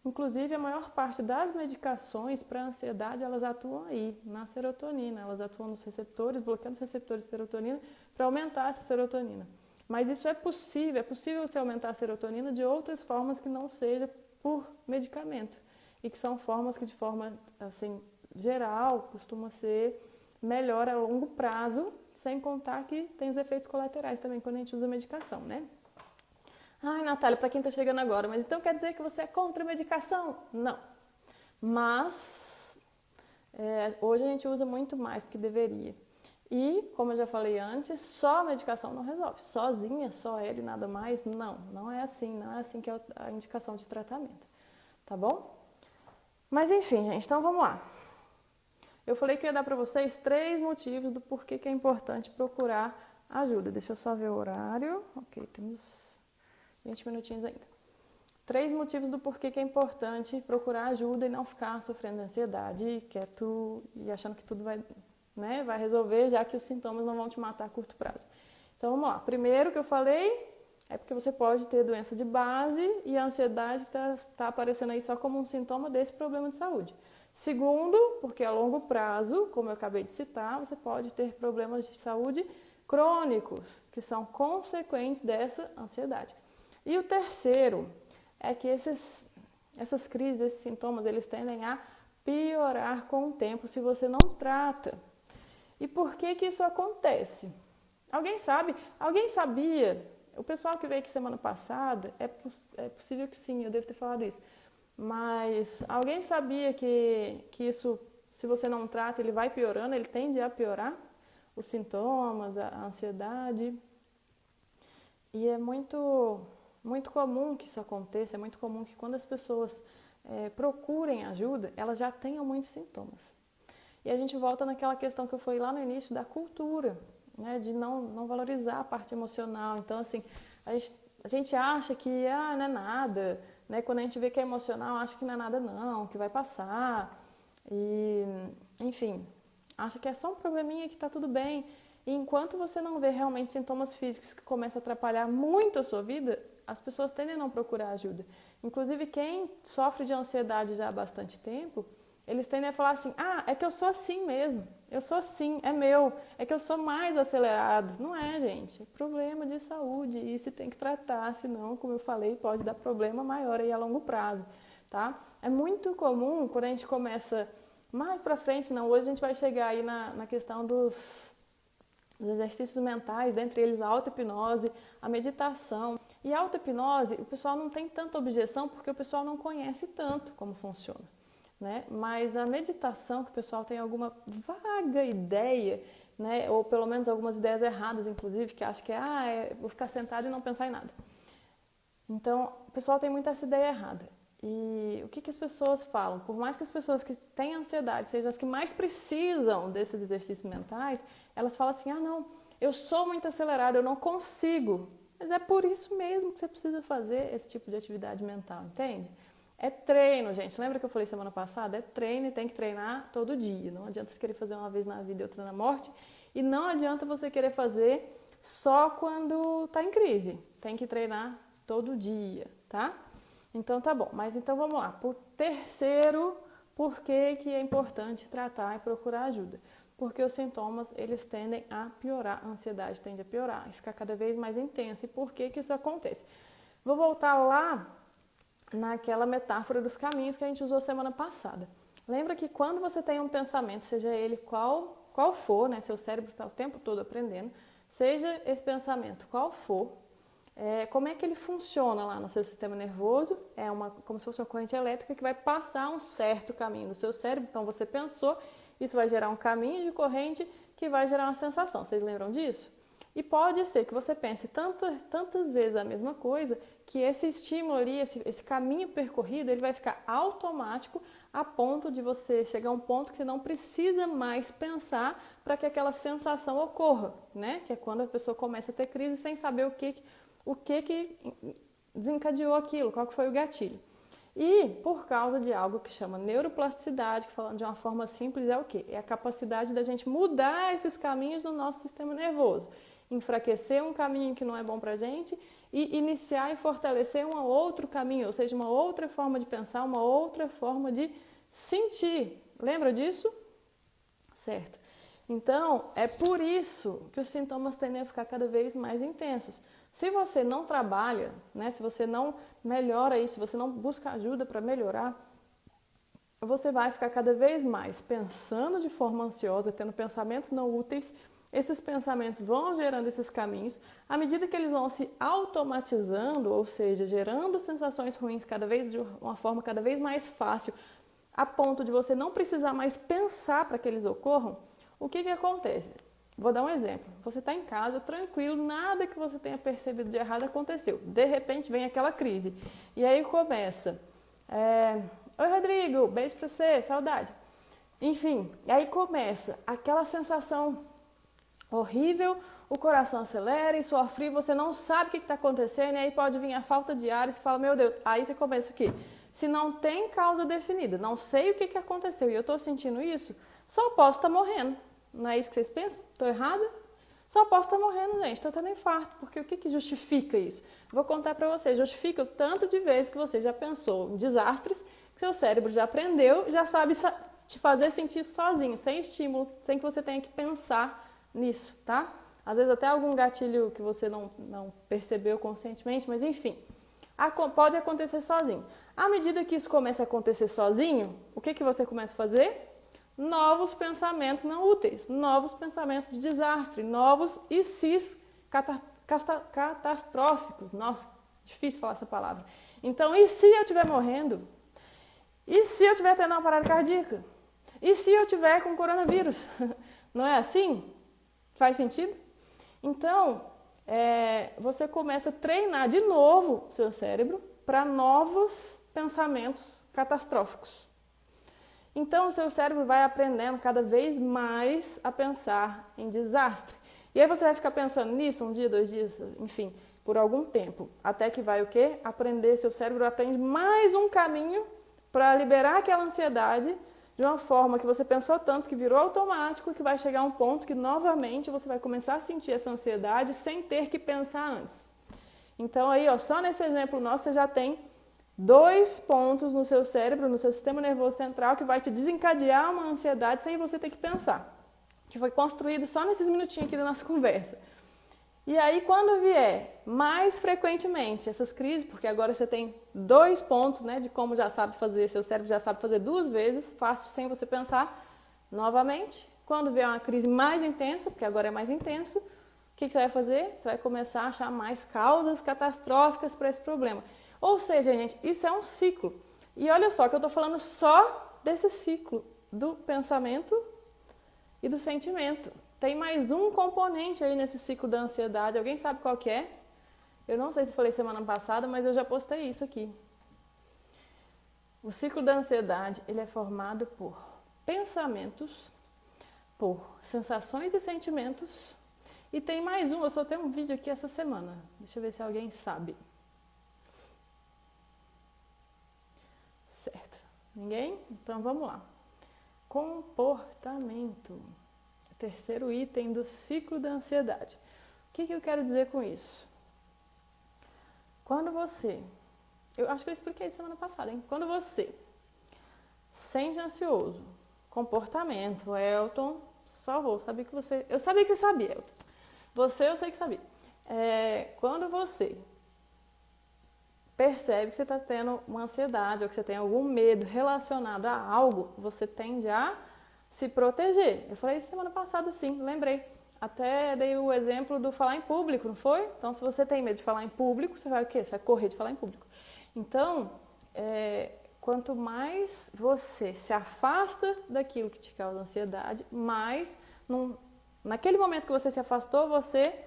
Inclusive, a maior parte das medicações para ansiedade, elas atuam aí, na serotonina. Elas atuam nos receptores, bloqueando os receptores de serotonina para aumentar essa serotonina. Mas isso é possível você aumentar a serotonina de outras formas que não seja por medicamento. E que são formas que, de forma assim, geral, costuma ser melhor a longo prazo, sem contar que tem os efeitos colaterais também quando a gente usa medicação, né? Ai, Natália, para quem está chegando agora, mas então quer dizer que você é contra a medicação? Não. Mas hoje a gente usa muito mais do que deveria. E, como eu já falei antes, só a medicação não resolve. Sozinha, só ela e nada mais, não é assim. Não é assim que é a indicação de tratamento. Tá bom? Mas enfim, gente, então vamos lá. Eu falei que ia dar para vocês 3 motivos do porquê que é importante procurar ajuda. Deixa eu só ver o horário. Ok, temos 20 minutinhos ainda. 3 motivos do porquê que é importante procurar ajuda e não ficar sofrendo ansiedade, quieto e achando que tudo vai resolver, já que os sintomas não vão te matar a curto prazo. Então vamos lá. Primeiro que eu falei é porque você pode ter doença de base e a ansiedade está aparecendo aí só como um sintoma desse problema de saúde. Segundo, porque a longo prazo, como eu acabei de citar, você pode ter problemas de saúde crônicos, que são consequentes dessa ansiedade. E o terceiro é que essas crises, esses sintomas, eles tendem a piorar com o tempo se você não trata. E por que isso acontece? Alguém sabe? Alguém sabia? O pessoal que veio aqui semana passada, é possível que sim, eu devo ter falado isso. Mas alguém sabia que isso, se você não trata, ele vai piorando, ele tende a piorar? Os sintomas, a ansiedade? E é muito comum que isso aconteça, é muito comum que quando as pessoas procurem ajuda, elas já tenham muitos sintomas. E a gente volta naquela questão que eu falei lá no início da cultura, né, de não valorizar a parte emocional. Então, assim, a gente acha que não é nada, né, quando a gente vê que é emocional, acha que não é nada não, que vai passar. E, enfim, acha que é só um probleminha, que está tudo bem. E enquanto você não vê realmente sintomas físicos que começam a atrapalhar muito a sua vida, as pessoas tendem a não procurar ajuda. Inclusive, quem sofre de ansiedade já há bastante tempo, eles tendem a falar assim, é que eu sou assim mesmo, eu sou assim, é meu, é que eu sou mais acelerado. Não é, gente, é problema de saúde e se tem que tratar, senão, como eu falei, pode dar problema maior aí a longo prazo, tá? É muito comum, quando a gente começa mais pra frente, hoje a gente vai chegar aí na questão dos exercícios mentais, dentre eles a auto-hipnose, a meditação. E a auto-hipnose, o pessoal não tem tanta objeção porque o pessoal não conhece tanto como funciona, né? Mas a meditação, que o pessoal tem alguma vaga ideia, né? Ou pelo menos algumas ideias erradas, inclusive, que acha que vou ficar sentado e não pensar em nada. Então, o pessoal tem muito essa ideia errada. E o que as pessoas falam? Por mais que as pessoas que têm ansiedade sejam as que mais precisam desses exercícios mentais, elas falam assim, não, eu sou muito acelerada, eu não consigo. Mas é por isso mesmo que você precisa fazer esse tipo de atividade mental, entende? É treino, gente. Lembra que eu falei semana passada? É treino e tem que treinar todo dia. Não adianta você querer fazer uma vez na vida e outra na morte. E não adianta você querer fazer só quando está em crise. Tem que treinar todo dia, tá? Então tá bom. Mas então vamos lá. Por terceiro, por que é importante tratar e procurar ajuda? Porque os sintomas, eles tendem a piorar. A ansiedade tende a piorar e ficar cada vez mais intensa. E por que isso acontece? Vou voltar lá naquela metáfora dos caminhos que a gente usou semana passada. Lembra que quando você tem um pensamento, seja ele qual for, né, seu cérebro está o tempo todo aprendendo, seja esse pensamento qual for, como é que ele funciona lá no seu sistema nervoso? Como se fosse uma corrente elétrica que vai passar um certo caminho no seu cérebro. Então você pensou, isso vai gerar um caminho de corrente que vai gerar uma sensação. Vocês lembram disso? E pode ser que você pense tantas vezes a mesma coisa que esse estímulo ali, esse caminho percorrido, ele vai ficar automático a ponto de você chegar a um ponto que você não precisa mais pensar para que aquela sensação ocorra, né? Que é quando a pessoa começa a ter crise sem saber o que desencadeou aquilo, qual que foi o gatilho. E por causa de algo que chama neuroplasticidade, que falando de uma forma simples é o quê? É a capacidade da gente mudar esses caminhos no nosso sistema nervoso. Enfraquecer um caminho que não é bom pra gente e iniciar e fortalecer um outro caminho, ou seja, uma outra forma de pensar, uma outra forma de sentir. Lembra disso? Certo. Então, é por isso que os sintomas tendem a ficar cada vez mais intensos. Se você não trabalha, né, se você não melhora isso, se você não busca ajuda para melhorar, você vai ficar cada vez mais pensando de forma ansiosa, tendo pensamentos não úteis. Esses pensamentos vão gerando esses caminhos. À medida que eles vão se automatizando, ou seja, gerando sensações ruins de uma forma cada vez mais fácil, a ponto de você não precisar mais pensar para que eles ocorram, o que acontece? Vou dar um exemplo. Você está em casa, tranquilo, nada que você tenha percebido de errado aconteceu. De repente vem aquela crise. E aí começa. Oi, Rodrigo, beijo pra você, saudade. Enfim, e aí começa aquela sensação horrível, o coração acelera e suor frio, você não sabe o que está acontecendo, e aí pode vir a falta de ar e você fala, meu Deus, aí você começa o quê? Se não tem causa definida, não sei o que aconteceu e eu estou sentindo isso, só posso estar morrendo. Não é isso que vocês pensam? Estou errada? Só posso estar morrendo, gente. Estou tendo infarto. Porque o que justifica isso? Vou contar para vocês. Justifica o tanto de vezes que você já pensou em desastres, que seu cérebro já aprendeu, já sabe te fazer sentir sozinho, sem estímulo, sem que você tenha que pensar nisso, tá? Às vezes até algum gatilho que você não percebeu conscientemente, mas enfim. Pode acontecer sozinho. À medida que isso começa a acontecer sozinho, o que você começa a fazer? Novos pensamentos não úteis, novos pensamentos de desastre, novos ICs catastróficos. Nossa, difícil falar essa palavra. Então, e se eu estiver morrendo? E se eu estiver tendo uma parada cardíaca? E se eu estiver com coronavírus? Não é assim? Faz sentido? Então, você começa a treinar de novo o seu cérebro para novos pensamentos catastróficos. Então, o seu cérebro vai aprendendo cada vez mais a pensar em desastre. E aí você vai ficar pensando nisso 1 dia, 2 dias, enfim, por algum tempo. Até que vai o quê? Aprender, seu cérebro aprende mais um caminho para liberar aquela ansiedade de uma forma que você pensou tanto que virou automático, que vai chegar um ponto que novamente você vai começar a sentir essa ansiedade sem ter que pensar antes. Então aí, ó, só nesse exemplo nosso você já tem 2 pontos no seu cérebro, no seu sistema nervoso central, que vai te desencadear uma ansiedade sem você ter que pensar. Que foi construído só nesses minutinhos aqui da nossa conversa. E aí, quando vier mais frequentemente essas crises, porque agora você tem 2 pontos, né, de como já sabe fazer, seu cérebro já sabe fazer 2 vezes, fácil, sem você pensar, novamente. Quando vier uma crise mais intensa, porque agora é mais intenso, o que você vai fazer? Você vai começar a achar mais causas catastróficas para esse problema. Ou seja, gente, isso é um ciclo. E olha só que eu estou falando só desse ciclo do pensamento e do sentimento. Tem mais um componente aí nesse ciclo da ansiedade. Alguém sabe qual que é? Eu não sei se falei semana passada, mas eu já postei isso aqui. O ciclo da ansiedade, ele é formado por pensamentos, por sensações e sentimentos. E tem mais um, eu só tenho um vídeo aqui essa semana. Deixa eu ver se alguém sabe. Ninguém? Então vamos lá. Comportamento. Terceiro item do ciclo da ansiedade. O que eu quero dizer com isso? Quando você... Eu acho que eu expliquei semana passada, hein? Quando você sente ansioso, comportamento, Elton salvou. Eu sabia que você sabia, Elton. Eu sei que sabia. Quando você percebe que você está tendo uma ansiedade ou que você tem algum medo relacionado a algo, você tende a se proteger. Eu falei isso semana passada, sim, lembrei. Até dei o exemplo do falar em público, não foi? Então, se você tem medo de falar em público, você vai o quê? Você vai correr de falar em público. Então, quanto mais você se afasta daquilo que te causa ansiedade, mais, naquele momento que você se afastou, você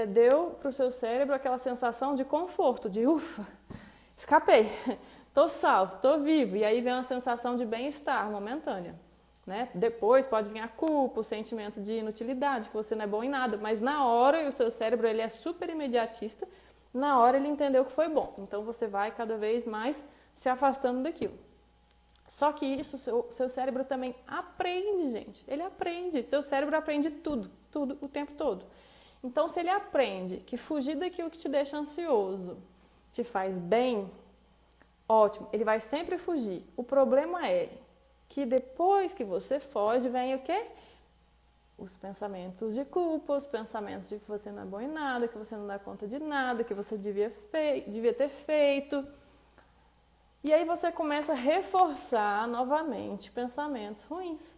deu para o seu cérebro aquela sensação de conforto, de ufa, escapei, estou salvo, estou vivo. E aí vem uma sensação de bem-estar momentânea. Né? Depois pode vir a culpa, o sentimento de inutilidade, que você não é bom em nada. Mas na hora, e o seu cérebro ele é super imediatista, na hora ele entendeu que foi bom. Então você vai cada vez mais se afastando daquilo. Só que isso, seu cérebro também aprende, gente. Ele aprende, seu cérebro aprende tudo, o tempo todo. Então, se ele aprende que fugir daquilo que te deixa ansioso te faz bem, ótimo, ele vai sempre fugir. O problema é que depois que você foge, vem o quê? Os pensamentos de culpa, os pensamentos de que você não é bom em nada, que você não dá conta de nada, que você devia ter feito. E aí você começa a reforçar novamente pensamentos ruins.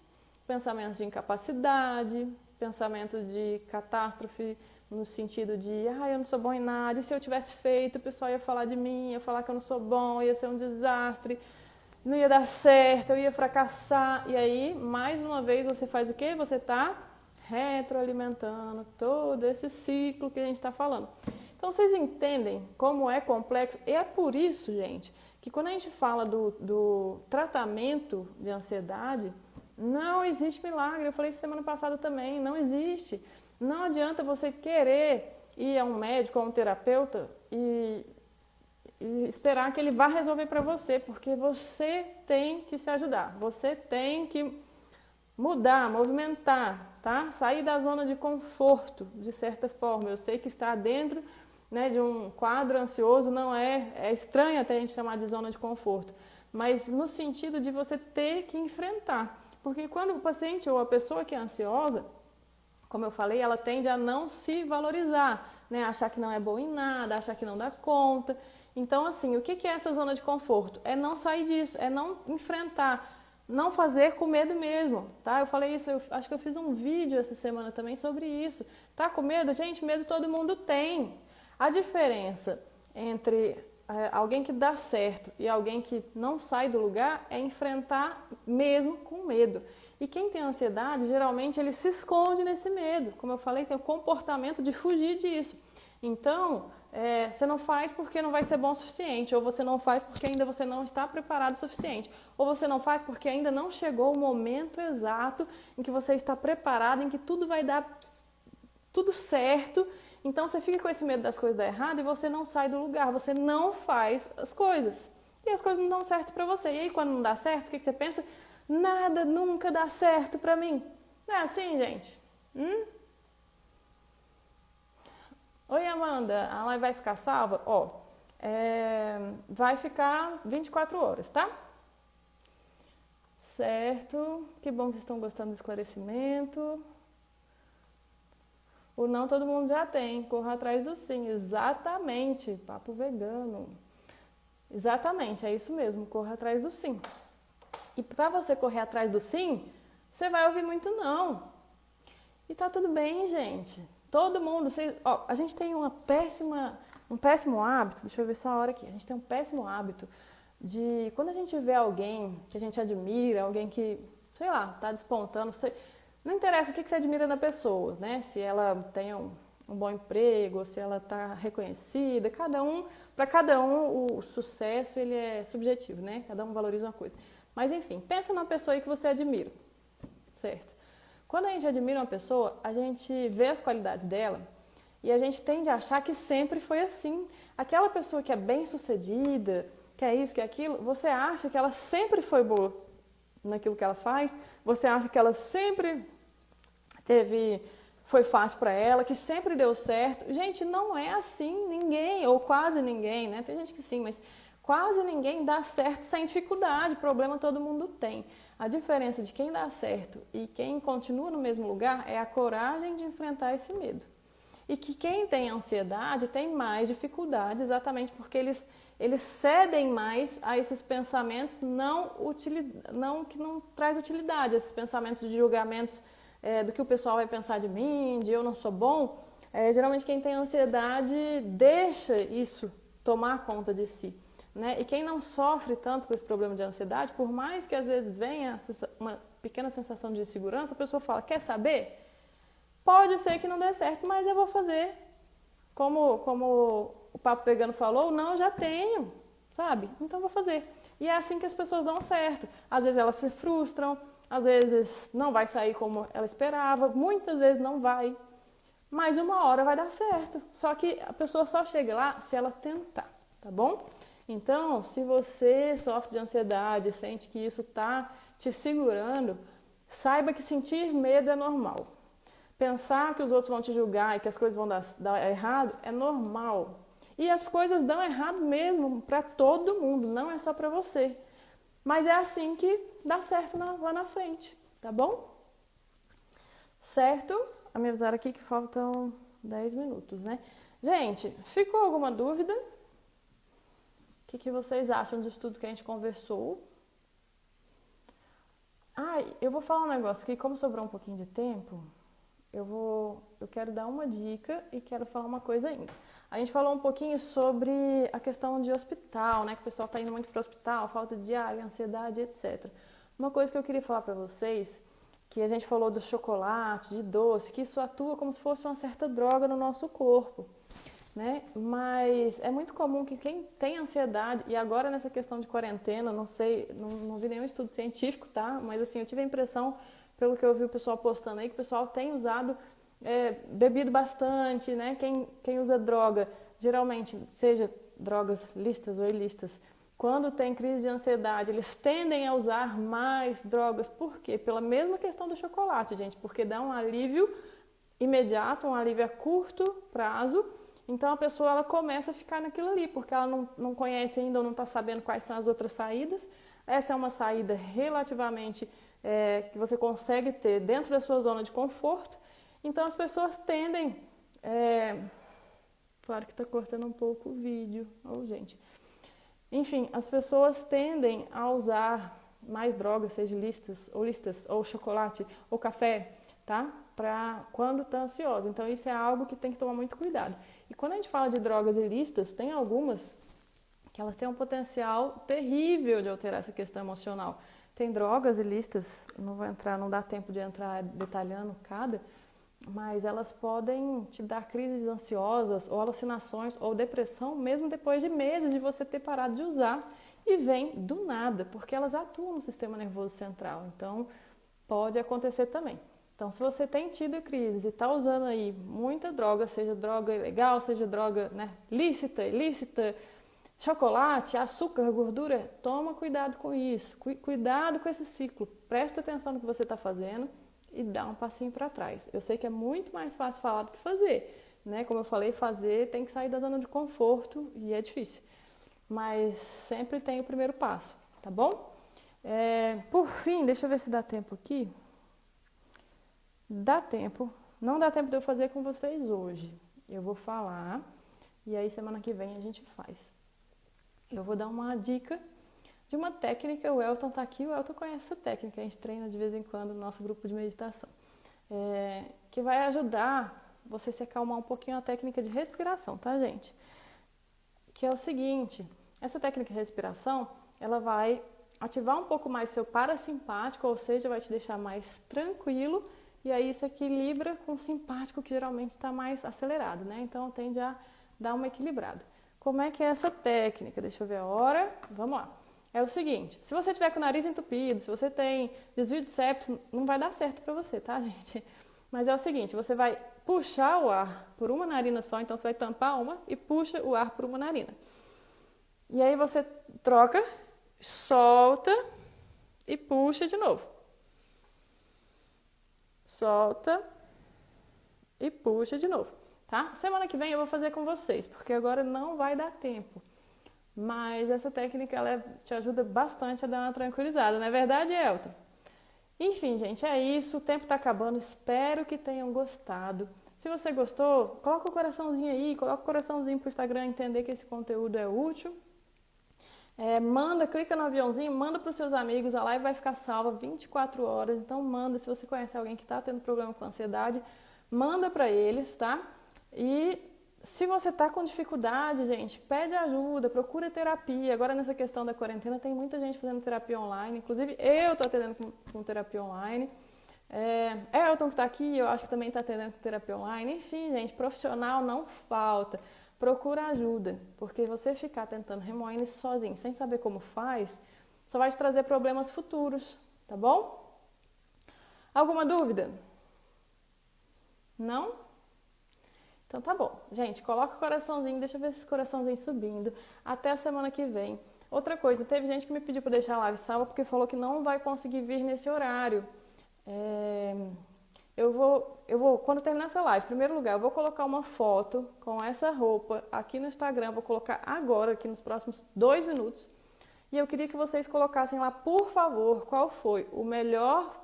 Pensamentos de incapacidade, pensamentos de catástrofe, no sentido de, eu não sou bom em nada, e se eu tivesse feito, o pessoal ia falar de mim, ia falar que eu não sou bom, ia ser um desastre, não ia dar certo, eu ia fracassar. E aí, mais uma vez, você faz o quê? Você está retroalimentando todo esse ciclo que a gente está falando. Então, vocês entendem como é complexo? E é por isso, gente, que quando a gente fala do tratamento de ansiedade, não existe milagre. Eu falei isso semana passada também, não existe. Não adianta você querer ir a um médico, a um terapeuta e esperar que ele vá resolver para você, porque você tem que se ajudar, você tem que mudar, movimentar, tá? Sair da zona de conforto, de certa forma. Eu sei que estar dentro, né, de um quadro ansioso não é estranho até a gente chamar de zona de conforto, mas no sentido de você ter que enfrentar. Porque quando o paciente ou a pessoa que é ansiosa, como eu falei, ela tende a não se valorizar, né? Achar que não é boa em nada, achar que não dá conta. Então, assim, o que é essa zona de conforto? É não sair disso, é não enfrentar, não fazer com medo mesmo, tá? Eu falei isso, acho que eu fiz um vídeo essa semana também sobre isso. Tá com medo? Gente, medo todo mundo tem. A diferença entre alguém que dá certo e alguém que não sai do lugar é enfrentar mesmo com medo. E quem tem ansiedade, geralmente ele se esconde nesse medo. Como eu falei, tem o comportamento de fugir disso. Então, você não faz porque não vai ser bom o suficiente, ou você não faz porque ainda você não está preparado o suficiente, ou você não faz porque ainda não chegou o momento exato em que você está preparado, em que tudo vai dar tudo certo. Então você fica com esse medo das coisas dar errado e você não sai do lugar, você não faz as coisas. E as coisas não dão certo pra você. E aí quando não dá certo, o que você pensa? Nada nunca dá certo pra mim. Não é assim, gente? Oi, Amanda, a live vai ficar salva? Vai ficar 24 horas, tá? Certo. Que bom que vocês estão gostando do esclarecimento. O não todo mundo já tem, corra atrás do sim, exatamente, papo vegano. Exatamente, é isso mesmo, corra atrás do sim. E para você correr atrás do sim, você vai ouvir muito não. E tá tudo bem, gente. Todo mundo, a gente tem um péssimo hábito, deixa eu ver só a hora aqui, a gente tem um péssimo hábito de, quando a gente vê alguém que a gente admira, alguém que, sei lá, tá despontando, não interessa o que você admira na pessoa, né? Se ela tem um bom emprego, ou se ela está reconhecida, para cada um o sucesso ele é subjetivo, né? Cada um valoriza uma coisa. Mas enfim, pensa numa pessoa aí que você admira, certo? Quando a gente admira uma pessoa, a gente vê as qualidades dela e a gente tende a achar que sempre foi assim. Aquela pessoa que é bem-sucedida, que é isso, que é aquilo, você acha que ela sempre foi boa naquilo que ela faz, você acha que ela sempre foi fácil para ela, que sempre deu certo. Gente, não é assim, ninguém, ou quase ninguém, né? Tem gente que sim, mas quase ninguém dá certo sem dificuldade, problema todo mundo tem. A diferença de quem dá certo e quem continua no mesmo lugar é a coragem de enfrentar esse medo. E que quem tem ansiedade tem mais dificuldade, exatamente porque eles cedem mais a esses pensamentos que não traz utilidade, esses pensamentos de julgamentos do que o pessoal vai pensar de mim, de eu não sou bom. Geralmente quem tem ansiedade deixa isso tomar conta de si. Né? E quem não sofre tanto com esse problema de ansiedade, por mais que às vezes venha uma pequena sensação de insegurança, a pessoa fala, quer saber? Pode ser que não dê certo, mas eu vou fazer. Como o Papo Vegano falou, não, eu já tenho, sabe? Então eu vou fazer. E é assim que as pessoas dão certo. Às vezes elas se frustram, às vezes não vai sair como ela esperava, muitas vezes não vai. Mas uma hora vai dar certo. Só que a pessoa só chega lá se ela tentar, tá bom? Então, se você sofre de ansiedade, sente que isso está te segurando, saiba que sentir medo é normal. Pensar que os outros vão te julgar e que as coisas vão dar errado é normal. E as coisas dão errado mesmo para todo mundo, não é só para você. Mas é assim que dá certo lá na frente, tá bom? Certo? A me avisaram aqui que faltam 10 minutos, né? Gente, ficou alguma dúvida? O que vocês acham disso tudo que a gente conversou? Eu vou falar um negócio aqui, como sobrou um pouquinho de tempo, eu quero dar uma dica e quero falar uma coisa ainda. A gente falou um pouquinho sobre a questão de hospital, né? Que o pessoal está indo muito para o hospital, falta de ar, ansiedade, etc. Uma coisa que eu queria falar para vocês, que a gente falou do chocolate, de doce, que isso atua como se fosse uma certa droga no nosso corpo. Né? Mas é muito comum que quem tem ansiedade, e agora nessa questão de quarentena, não sei, não vi nenhum estudo científico, tá? Mas assim, eu tive a impressão, pelo que eu vi o pessoal postando aí, que o pessoal tem usado, bebido bastante, né? Quem usa droga, geralmente, seja drogas lícitas ou ilícitas, quando tem crise de ansiedade, eles tendem a usar mais drogas. Por quê? Pela mesma questão do chocolate, gente, porque dá um alívio imediato, um alívio a curto prazo. Então a pessoa ela começa a ficar naquilo ali, porque ela não conhece ainda ou não está sabendo quais são as outras saídas. Essa é uma saída relativamente que você consegue ter dentro da sua zona de conforto. Então as pessoas tendem... Claro que está cortando um pouco o vídeo. Gente. Enfim, as pessoas tendem a usar mais drogas, seja lícitas, ou chocolate, ou café, tá? Para quando está ansiosa. Então isso é algo que tem que tomar muito cuidado. E quando a gente fala de drogas ilícitas, tem algumas que elas têm um potencial terrível de alterar essa questão emocional. Tem drogas ilícitas, não vou entrar, não dá tempo de entrar detalhando cada, mas elas podem te dar crises ansiosas ou alucinações ou depressão mesmo depois de meses de você ter parado de usar e vem do nada, porque elas atuam no sistema nervoso central, então pode acontecer também. Então, se você tem tido crise e está usando aí muita droga, seja droga ilegal, seja droga, né, lícita, ilícita, chocolate, açúcar, gordura, toma cuidado com isso, cuidado com esse ciclo, presta atenção no que você está fazendo e dá um passinho para trás. Eu sei que é muito mais fácil falar do que fazer, né? Como eu falei, fazer tem que sair da zona de conforto e é difícil, mas sempre tem o primeiro passo, tá bom? Por fim, deixa eu ver se dá tempo aqui. Dá tempo, não dá tempo de eu fazer com vocês hoje. Eu vou falar e aí semana que vem a gente faz. Eu vou dar uma dica de uma técnica, o Elton tá aqui, o Elton conhece essa técnica, a gente treina de vez em quando no nosso grupo de meditação, que vai ajudar você se acalmar um pouquinho a técnica de respiração, tá, gente? Que é o seguinte, essa técnica de respiração, ela vai ativar um pouco mais seu parasimpático, ou seja, vai te deixar mais tranquilo. E aí isso equilibra com o simpático, que geralmente está mais acelerado, né? Então tende a dar uma equilibrada. Como é que é essa técnica? Deixa eu ver a hora. Vamos lá. É o seguinte, se você tiver com o nariz entupido, se você tem desvio de septo, não vai dar certo para você, tá, gente? Mas é o seguinte, você vai puxar o ar por uma narina só, então você vai tampar uma e puxa o ar por uma narina. E aí você troca, solta e puxa de novo. Solta e puxa de novo, tá? Semana que vem eu vou fazer com vocês, porque agora não vai dar tempo. Mas essa técnica, ela te ajuda bastante a dar uma tranquilizada, não é verdade, Elton? Enfim, gente, é isso. O tempo tá acabando. Espero que tenham gostado. Se você gostou, coloca o coraçãozinho aí, coloca o coraçãozinho pro Instagram entender que esse conteúdo é útil. Clica no aviãozinho, manda para os seus amigos, a live vai ficar salva 24 horas, então manda, se você conhece alguém que está tendo problema com ansiedade, manda para eles, tá? E se você está com dificuldade, gente, pede ajuda, procura terapia. Agora nessa questão da quarentena tem muita gente fazendo terapia online, inclusive eu estou atendendo com terapia online. Elton que está aqui, eu acho que também está atendendo com terapia online. Enfim, gente, profissional não falta. Procura ajuda, porque você ficar tentando remoendo isso sozinho, sem saber como faz, só vai te trazer problemas futuros, tá bom? Alguma dúvida? Não? Então tá bom. Gente, coloca o coraçãozinho, deixa eu ver esse coraçãozinho subindo. Até a semana que vem. Outra coisa, teve gente que me pediu para deixar a live salva porque falou que não vai conseguir vir nesse horário. Eu vou, quando terminar essa live, em primeiro lugar, eu vou colocar uma foto com essa roupa aqui no Instagram, vou colocar agora, aqui nos próximos 2 minutos. E eu queria que vocês colocassem lá, por favor, qual foi o melhor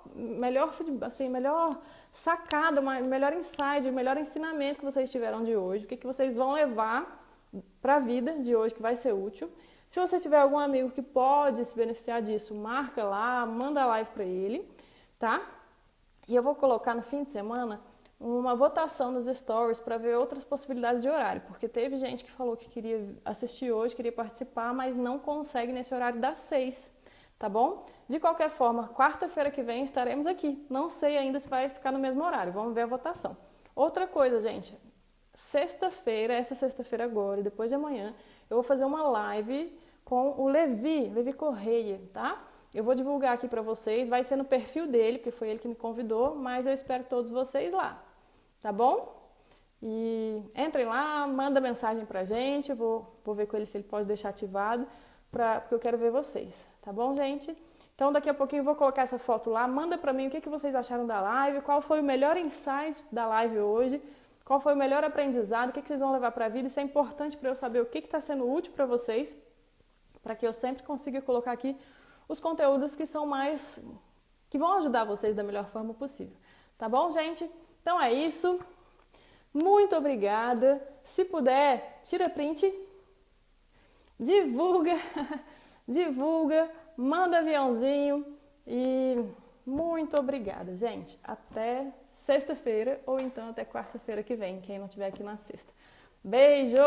sacada, melhor insight, o melhor ensinamento que vocês tiveram de hoje, o que vocês vão levar para a vida de hoje, que vai ser útil. Se você tiver algum amigo que pode se beneficiar disso, marca lá, manda a live para ele, tá? E eu vou colocar no fim de semana uma votação nos stories para ver outras possibilidades de horário, porque teve gente que falou que queria assistir hoje, queria participar, mas não consegue nesse horário das 6, tá bom? De qualquer forma, quarta-feira que vem estaremos aqui. Não sei ainda se vai ficar no mesmo horário, vamos ver a votação. Outra coisa, gente, essa sexta-feira agora e depois de amanhã, eu vou fazer uma live com o Levi Correia, tá? Eu vou divulgar aqui pra vocês, vai ser no perfil dele, porque foi ele que me convidou, mas eu espero todos vocês lá, tá bom? E entrem lá, manda mensagem pra gente, eu vou ver com ele se ele pode deixar ativado, porque eu quero ver vocês, tá bom, gente? Então daqui a pouquinho eu vou colocar essa foto lá, manda pra mim o que vocês acharam da live, qual foi o melhor insight da live hoje, qual foi o melhor aprendizado, o que vocês vão levar pra vida, isso é importante para eu saber o que está sendo útil para vocês, para que eu sempre consiga colocar aqui os conteúdos que vão ajudar vocês da melhor forma possível. Tá bom, gente? Então é isso. Muito obrigada. Se puder, tira print, divulga, manda aviãozinho e muito obrigada, gente. Até sexta-feira ou então até quarta-feira que vem, quem não estiver aqui na sexta. Beijo!